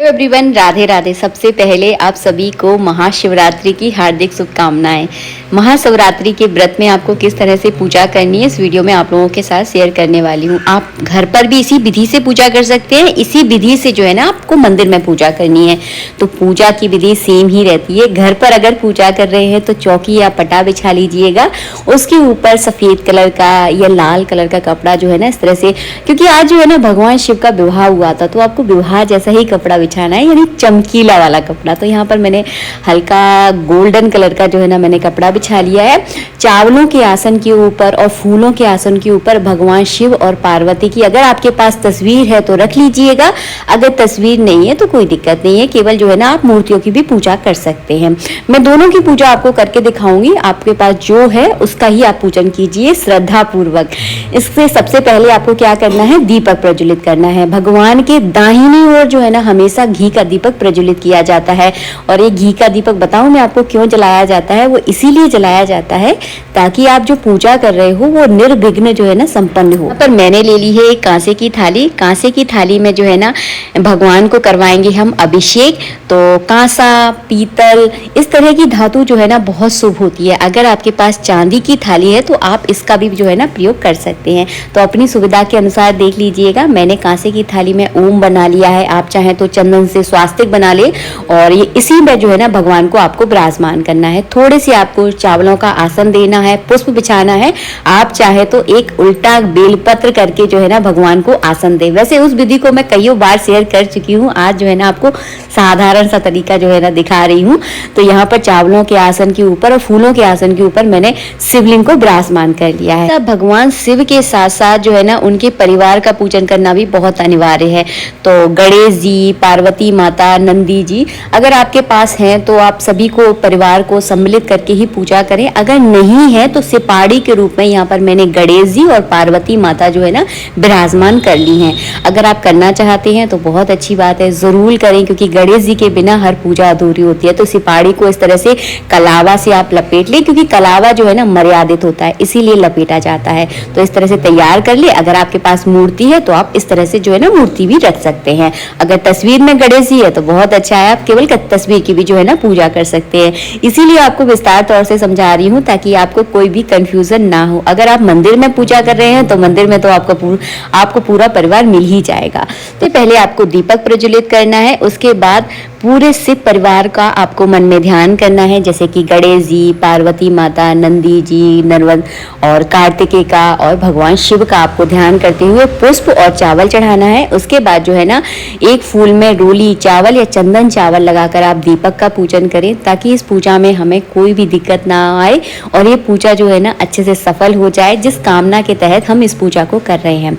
Everyone, Radhe Radhe. सबसे पहले आप सभी को महाशिवरात्रि की हार्दिक शुभकामनाएं। महाशिवरात्रि के व्रत में आपको किस तरह से पूजा करनी है इस वीडियो में आप लोगों के साथ शेयर करने वाली हूँ। आप घर पर भी इसी विधि से पूजा कर सकते हैं। इसी विधि से जो है ना आपको मंदिर में पूजा करनी है तो पूजा की विधि सेम ही रहती है। घर पर अगर पूजा कर रहे हैं तो चौकी या पटा बिछा लीजिएगा, उसके ऊपर सफ़ेद कलर का या लाल कलर का कपड़ा जो है ना इस तरह से, क्योंकि आज जो है ना भगवान शिव का विवाह हुआ था तो आपको विवाह जैसा ही कपड़ा बिछाना है, यानी चमकीला वाला कपड़ा। तो यहाँ पर मैंने हल्का गोल्डन कलर का जो है ना मैंने कपड़ा बिछा लिया है। चावलों के आसन के ऊपर और फूलों के आसन के ऊपर भगवान शिव और पार्वती की अगर आपके पास तस्वीर है तो रख लीजिएगा, अगर तस्वीर नहीं है तो कोई दिक्कत नहीं है, केवल जो है ना आप मूर्तियों की भी पूजा कर सकते हैं। मैं दोनों की पूजा आपको करके दिखाऊंगी। आपके पास जो है उसका ही आप पूजन कीजिए श्रद्धा पूर्वक। इससे सबसे पहले आपको क्या करना है, दीपक प्रज्वलित करना है। भगवान के दाहिनी ओर जो है ना हमेशा घी का दीपक प्रज्वलित किया जाता है। और ये घी का दीपक बताऊं मैं आपको क्यों जलाया जाता है, वो इसीलिए जलाया जाता है ताकि आप जो पूजा कर रहे हो वो निर्विघ्न जो है ना संपन्न हो। पर मैंने ले ली है एक कांसे की थाली। कांसे की थाली में जो है ना भगवान को करवाएंगे हम अभिषेक। तो कांसा, पीतल, इस तरह की धातु जो है ना बहुत शुभ होती है। अगर आपके पास चांदी की थाली है तो आप इसका भी जो है ना प्रयोग कर सकते हैं। तो अपनी सुविधा के अनुसार देख लीजिएगा। मैंने कांसे की थाली में ओम बना लिया है, आप चाहें तो चंदन से स्वास्तिक बना ले। और ये इसी में जो है ना भगवान को आपको विराजमान करना है। थोड़े से आपको चावलों का आसन देना है, पुष्प बिछाना है। आप चाहे तो एक उल्टा बेलपत्र करके जो है ना भगवान को आसन दे। वैसे उस विधि को मैं कई बार शेयर कर चुकी हूँ, आज जो है ना आपको साधारण सा तरीका जो है ना दिखा रही हूँ। तो यहाँ पर चावलों के आसन के ऊपर और फूलों के आसन के ऊपर मैंने शिवलिंग को विराजमान कर लिया है। तब भगवान शिव के साथ साथ जो है ना उनके परिवार का पूजन करना भी बहुत अनिवार्य है। तो गणेश जी, पार्वती माता, नंदी जी अगर आपके पास हैं तो आप सभी को परिवार को सम्मिलित करके ही पूजा करें। अगर नहीं है तो सिपाड़ी के रूप में यहाँ पर मैंने गणेश जी और पार्वती माता जो है ना विराजमान कर ली हैं। अगर आप करना चाहते हैं तो बहुत अच्छी बात है, जरूर करें, क्योंकि गणेश जी के बिना हर पूजा अधूरी होती है। तो सिपाड़ी को इस तरह से कलावा से आप लपेट लें, क्योंकि कलावा जो है ना मर्यादित होता है इसीलिए लपेटा जाता है। तो इस तरह से तैयार कर ले। अगर आपके पास मूर्ति है तो आप इस तरह से जो है ना मूर्ति भी रख सकते हैं। अगर तस्वीर में गणेश जी है तो बहुत अच्छा है, आप केवल तस्वीर की भी जो है ना पूजा कर सकते हैं। इसीलिए आपको विस्तार तौर से समझा रही हूँ ताकि आपको कोई भी कंफ्यूजन ना हो। अगर आप मंदिर में पूजा कर रहे हैं तो मंदिर में तो आपको पूरा परिवार मिल ही जाएगा। तो पहले आपको दीपक प्रज्वलित करना है, उसके बाद पूरे शिव परिवार का आपको मन में ध्यान करना है, जैसे कि गणेश जी, पार्वती माता, नंदी जी, नरवद और कार्तिकेय का और भगवान शिव का आपको ध्यान करते हुए पुष्प और चावल चढ़ाना है। उसके बाद जो है ना एक फूल में रोली चावल या चंदन चावल लगाकर आप दीपक का पूजन करें, ताकि इस पूजा में हमें कोई भी दिक्कत ना आए और ये पूजा जो है ना अच्छे से सफल हो जाए, जिस कामना के तहत हम इस पूजा को कर रहे हैं।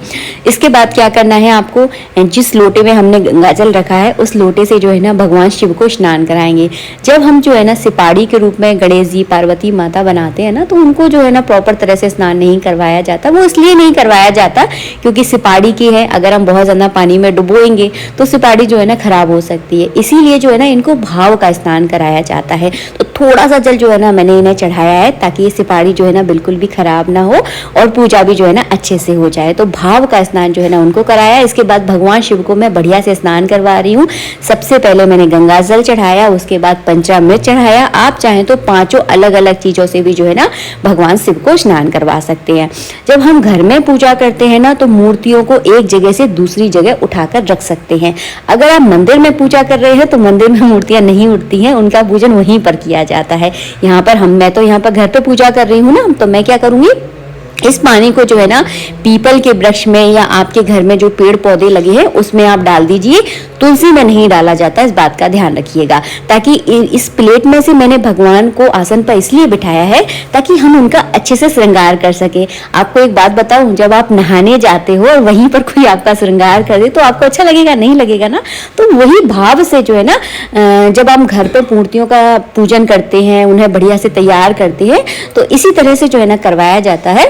इसके बाद क्या करना है, आपको जिस लोटे में हमने गंगा जल रखा है उस लोटे से जो है ना भगवान शिव को स्नान कराएंगे। जब हम जो है ना सिपाड़ी के रूप में गणेश जी, पार्वती माता बनाते हैं ना तो उनको जो है ना प्रॉपर तरह से स्नान नहीं करवाया जाता। वो इसलिए नहीं करवाया जाता क्योंकि सिपाड़ी की है, अगर हम बहुत ज्यादा पानी में डुबोएंगे तो सिपाड़ी जो है ना खराब हो सकती है। इसीलिए जो है ना इनको भाव का स्नान कराया जाता है। तो थोड़ा सा जल जो है ना मैंने इन्हें चढ़ाया है ताकि ये सिपाड़ी जो है ना बिल्कुल भी खराब ना हो और पूजा भी जो है ना अच्छे से हो जाए। तो भाव का स्नान जो है ना उनको कराया। इसके बाद भगवान शिव को मैं बढ़िया से स्नान करवा रही हूँ। सबसे पहले मैंने गंगा जल चढ़ाया, उसके बाद पंचामृत चढ़ाया। आप चाहें तो 5 अलग अलग चीजों से भी जो है ना भगवान शिव को स्नान करवा सकते हैं। जब हम घर में पूजा करते हैं ना तो मूर्तियों को एक जगह से दूसरी जगह उठाकर रख सकते हैं। अगर आप मंदिर में पूजा कर रहे हैं तो मंदिर में मूर्तियां नहीं उठती हैं, उनका पूजन वहीं पर किया जाता है। यहाँ पर मैं तो यहाँ पर घर पे पूजा कर रही हूँ ना, तो मैं क्या करूंगी, इस पानी को जो है ना पीपल के वृक्ष में या आपके घर में जो पेड़ पौधे लगे हैं उसमें आप डाल दीजिए। तुलसी में नहीं डाला जाता, इस बात का ध्यान रखिएगा। ताकि इस प्लेट में से मैंने भगवान को आसन पर इसलिए बिठाया है ताकि हम उनका अच्छे से श्रृंगार कर सके। आपको एक बात बताऊं, जब आप नहाने जाते हो और वहीं पर कोई आपका श्रृंगार कर दे तो आपको अच्छा लगेगा? नहीं लगेगा ना। तो वही भाव से जो है ना जब हम घर पर मूर्तियों का पूजन करते हैं, उन्हें बढ़िया से तैयार करते हैं, तो इसी तरह से जो है ना करवाया जाता है।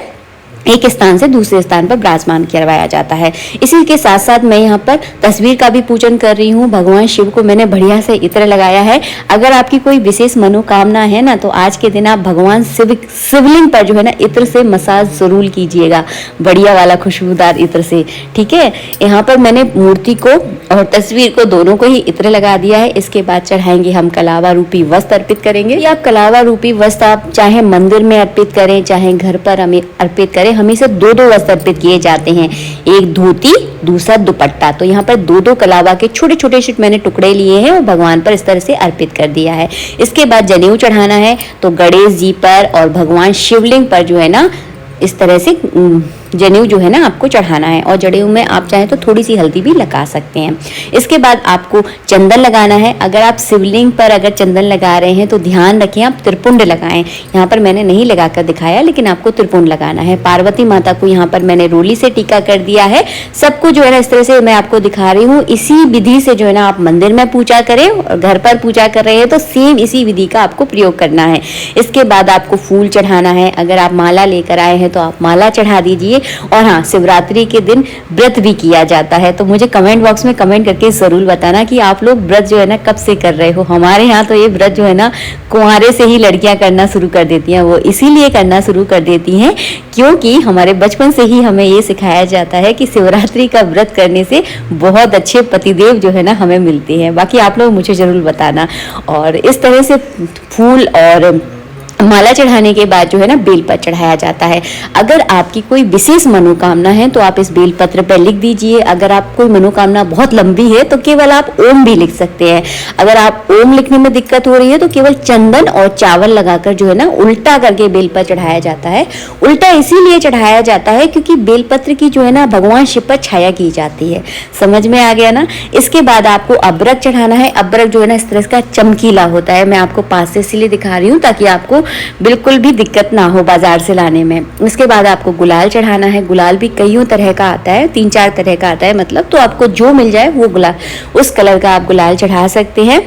एक स्थान से दूसरे स्थान पर विराजमान करवाया जाता है। इसी के साथ साथ मैं यहाँ पर तस्वीर का भी पूजन कर रही हूँ। भगवान शिव को मैंने बढ़िया से इत्र लगाया है। अगर आपकी कोई विशेष मनोकामना है ना, तो आज के दिन आप भगवान शिवलिंग पर जो है ना इत्र से मसाज जरूर कीजिएगा, बढ़िया वाला खुशबूदार इत्र से। ठीक है, यहाँ पर मैंने मूर्ति को और तस्वीर को दोनों को ही इत्र लगा दिया है। इसके बाद चढ़ाएंगे हम कलावा रूपी वस्त्र अर्पित करेंगे। आप कलावा रूपी वस्त्र आप चाहे मंदिर में अर्पित करें, चाहे घर पर हमें अर्पित करें, हमें से दो वस्त्र अर्पित किए जाते हैं, एक धोती दूसरा दुपट्टा। तो यहाँ पर दो कलावा के छोटे छोटे मैंने टुकड़े लिए हैं और भगवान पर इस तरह से अर्पित कर दिया है। इसके बाद जनेऊ चढ़ाना है, तो गणेश जी पर और भगवान शिवलिंग पर जो है ना इस तरह से जनेऊ जो है ना आपको चढ़ाना है। और जनेऊ में आप चाहें तो थोड़ी सी हल्दी भी लगा सकते हैं। इसके बाद आपको चंदन लगाना है। अगर आप शिवलिंग पर अगर चंदन लगा रहे हैं तो ध्यान रखें आप त्रिपुंड लगाएं। यहाँ पर मैंने नहीं लगाकर दिखाया, लेकिन आपको त्रिपुंड लगाना है। पार्वती माता को यहाँ पर मैंने रोली से टीका कर दिया है। सबको जो है ना इस तरह से मैं आपको दिखा रही हूँ। इसी विधि से जो है ना आप मंदिर में पूजा करें और घर पर पूजा कर रहे हैं तो सेम इसी विधि का आपको प्रयोग करना है। इसके बाद आपको फूल चढ़ाना है। अगर आप माला लेकर आए हैं तो आप माला चढ़ा दीजिए। और हाँ, शिवरात्रि के दिन व्रत भी किया जाता है। तो मुझे कमेंट बॉक्स में कमेंट करके जरूर बताना कि आप लोग व्रत जो है ना कब से कर रहे हो। हमारे यहाँ तो ये व्रत जो है ना कुंवारे से ही लड़कियां करना शुरू कर देती हैं। वो इसीलिए करना शुरू कर देती हैं क्योंकि हमारे बचपन से ही हमें ये सिखाया जाता है कि शिवरात्रि का व्रत करने से बहुत अच्छे पतिदेव जो है ना हमें मिलते हैं। बाकी आप लोग मुझे जरूर बताना। और इस तरह से फूल और माला चढ़ाने के बाद जो है ना बेलपत्र चढ़ाया जाता है। अगर आपकी कोई विशेष मनोकामना है तो आप इस बेलपत्र पर लिख दीजिए। अगर आप कोई मनोकामना बहुत लंबी है तो केवल आप ओम भी लिख सकते हैं। अगर आप ओम लिखने में दिक्कत हो रही है तो केवल चंदन और चावल लगाकर जो है ना उल्टा करके बेलपत्र चढ़ाया जाता है। उल्टा इसीलिए चढ़ाया जाता है क्योंकि बेलपत्र की जो है ना भगवान शिव पर छाया की जाती है। समझ में आ गया ना। इसके बाद आपको अबरक चढ़ाना है। अबरक जो है ना इस तरह का चमकीला होता है। मैं आपको पास से इसलिए दिखा रही हूँ ताकि आपको बिल्कुल भी दिक्कत ना हो बाजार से लाने में। इसके बाद आपको गुलाल चढ़ाना है। गुलाल भी कईयों तरह का आता है, 3-4 तरह का आता है मतलब, तो आपको जो मिल जाए वो गुलाल उस कलर का आप गुलाल चढ़ा सकते हैं।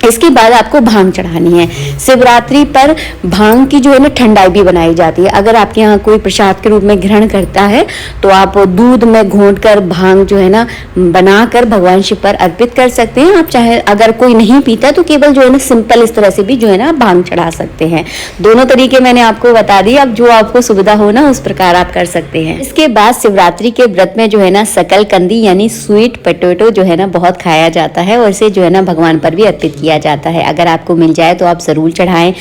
इसके बाद आपको भांग चढ़ानी है। शिवरात्रि पर भांग की जो है ना ठंडाई भी बनाई जाती है। अगर आपके यहाँ कोई प्रसाद के रूप में ग्रहण करता है तो आप दूध में घोंटकर भांग जो है ना बनाकर भगवान शिव पर अर्पित कर सकते हैं। आप चाहे अगर कोई नहीं पीता तो केवल जो है ना सिंपल इस तरह से भी जो है ना भांग चढ़ा सकते हैं। दोनों तरीके मैंने आपको बता दिए। अब जो आपको सुविधा हो ना उस प्रकार आप कर सकते हैं। इसके बाद शिवरात्रि के व्रत में जो है ना सकल कंदी यानी स्वीट पोटैटो जो है ना बहुत खाया जाता है और इसे जो है ना भगवान पर भी अर्पित किया जाता है। अगर आपको मिल जाए तो आप जरूर चढ़ाएं,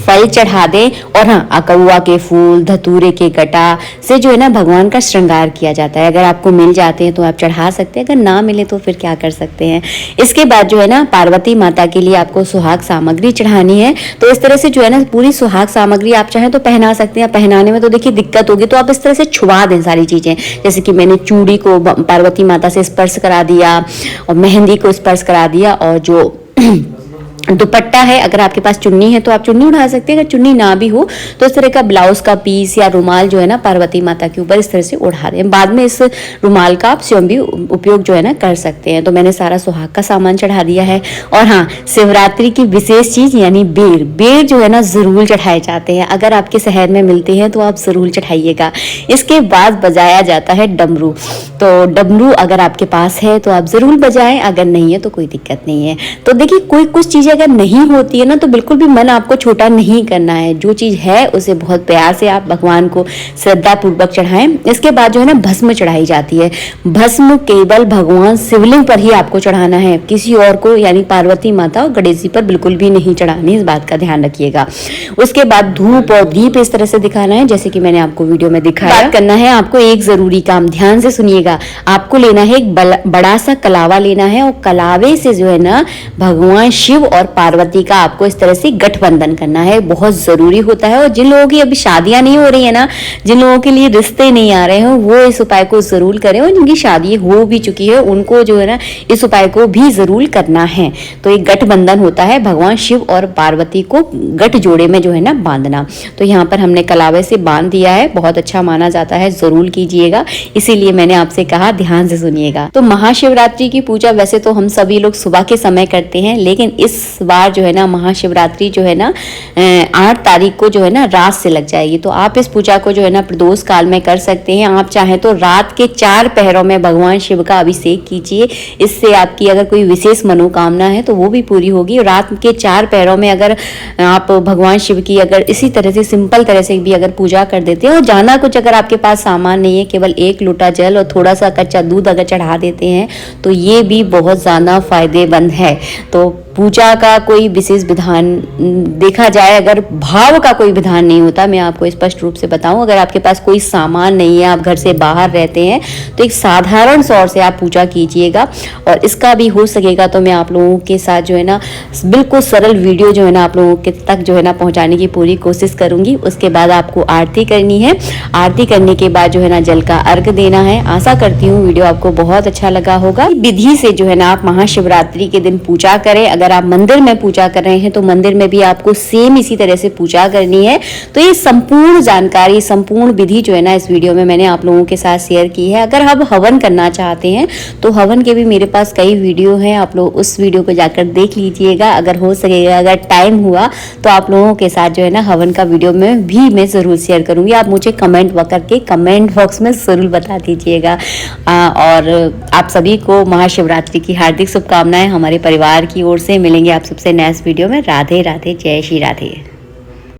फल चढ़ा दें। और हाँ, अकौआ के फूल, धतूरे के गटा से जो है ना भगवान का श्रृंगार किया जाता है। अगर आपको मिल जाते हैं तो आप चढ़ा सकते हैं, अगर ना मिले तो फिर क्या कर सकते हैं। इसके बाद जो है ना पार्वती माता के लिए आपको सुहाग सामग्री चढ़ानी है। तो इस तरह से जो है ना पूरी सुहाग सामग्री आप चाहें तो पहना सकते हैं। पहनाने में तो देखिए दिक्कत होगी, तो आप इस तरह से छुआ दें सारी चीजें। जैसे कि मैंने चूड़ी को पार्वती माता से स्पर्श करा दिया और मेहंदी को स्पर्श करा दिया, और जो दुपट्टा है, अगर आपके पास चुन्नी है तो आप चुन्नी उठा सकते हैं। अगर चुन्नी ना भी हो तो इस तरह का ब्लाउज का पीस या रुमाल जो है ना पार्वती माता के ऊपर इस तरह से उड़ा दें। बाद में इस रुमाल का आप स्वयं भी उपयोग जो है ना कर सकते हैं। तो मैंने सारा सुहाग का सामान चढ़ा दिया है। और हाँ, शिवरात्रि की विशेष चीज यानी बेर, बेर जो है ना जरूर चढ़ाए जाते हैं। अगर आपके शहर में मिलते हैं तो आप जरूर चढ़ाइएगा। इसके बाद बजाया जाता है डमरू। तो डमरू अगर आपके पास है तो आप जरूर बजाएं, अगर नहीं है तो कोई दिक्कत नहीं है। तो देखिए कोई कुछ चीजें अगर नहीं होती है ना तो बिल्कुल भी मन आपको छोटा नहीं करना है। जो चीज है उसे बहुत प्यार से आप भगवान को श्रद्धा पूर्वक चढ़ाएं। इसके बाद जो है ना भस्म चढ़ाई जाती है। भस्म केवल भगवान शिवलिंग पर ही आपको चढ़ाना है, किसी और को यानी पार्वती माता और गणेश जी पर बिल्कुल भी नहीं चढ़ानी। इस बात का ध्यान रखिएगा। उसके बाद धूप और दीप इस तरह से दिखाना है जैसे कि मैंने आपको वीडियो में दिखाया। बात करना है आपको एक जरूरी काम, ध्यान से सुनिएगा। आपको लेना है एक बड़ा सा कलावा लेना है और कलावे से जो है ना भगवान शिव और पार्वती का आपको इस तरह से गठबंधन करना है। बहुत जरूरी होता है। और जिन लोगों की अभी शादियां नहीं हो रही है ना, जिन लोगों के लिए रिश्ते नहीं आ रहे हैं, वो इस उपाय को जरूर करें। और जिनकी शादी हो भी चुकी है उनको जो है ना इस उपाय को भी जरूर करना है। तो एक गठबंधन होता है भगवान शिव और पार्वती को गठ जोड़े में जो है ना बांधना। तो यहाँ पर हमने कलावे से बांध दिया है। बहुत अच्छा माना जाता है, जरूर कीजिएगा। इसीलिए मैंने आपसे कहा ध्यान से सुनिएगा। तो महाशिवरात्रि की पूजा वैसे तो हम सभी लोग सुबह के समय करते हैं, लेकिन इस बार जो है ना महाशिवरात्रि जो है ना 8 तारीख को जो है ना रात से लग जाएगी। तो आप इस पूजा को जो है ना प्रदोष काल में कर सकते हैं। आप चाहें तो रात के 4 पहरों में भगवान शिव का अभिषेक कीजिए। इससे आपकी अगर कोई विशेष मनोकामना है तो वो भी पूरी होगी। रात के 4 पहरों में अगर आप भगवान शिव की अगर इसी तरह से सिंपल तरह से भी अगर पूजा कर देते हैं और जाना कुछ अगर आपके पास सामान नहीं है, केवल 1 लोटा जल और थोड़ा सा कच्चा दूध अगर चढ़ा देते हैं तो ये भी बहुत ज़्यादा फायदेमंद है। तो पूजा का कोई विशेष विधान देखा जाए, अगर भाव का कोई विधान नहीं होता, मैं आपको स्पष्ट रूप से बताऊं, अगर आपके पास कोई सामान नहीं है, आप घर से बाहर रहते हैं, तो एक साधारण तौर से आप पूजा कीजिएगा। और इसका भी हो सकेगा तो मैं आप लोगों के साथ जो है ना बिल्कुल सरल वीडियो जो है ना आप लोगों के तक जो है ना पहुंचाने की पूरी कोशिश करूंगी। उसके बाद आपको आरती करनी है। आरती करने के बाद जो है ना जल का अर्घ देना है। आशा करती हूँ वीडियो आपको बहुत अच्छा लगा होगा। विधि से जो है ना आप महाशिवरात्रि के दिन पूजा करें। अगर आप मंदिर में पूजा कर रहे हैं तो मंदिर में भी आपको सेम इसी तरह से पूजा करनी है। तो ये संपूर्ण जानकारी, संपूर्ण विधि जो है ना इस वीडियो में मैंने आप लोगों के साथ शेयर की है। अगर आप हवन करना चाहते हैं तो हवन के भी मेरे पास कई वीडियो हैं, आप लोग उस वीडियो को जाकर देख लीजिएगा। अगर हो सकेगा, अगर टाइम हुआ तो आप लोगों के साथ जो है ना हवन का वीडियो में भी मैं ज़रूर शेयर करूंगी। आप मुझे कमेंट करके कमेंट बॉक्स में ज़रूर बता दीजिएगा। और आप सभी को महाशिवरात्रि की हार्दिक शुभकामनाएं हमारे परिवार की ओर से। मिलेंगे आप सबसे नेक्स्ट वीडियो में। राधे राधे, जय श्री राधे।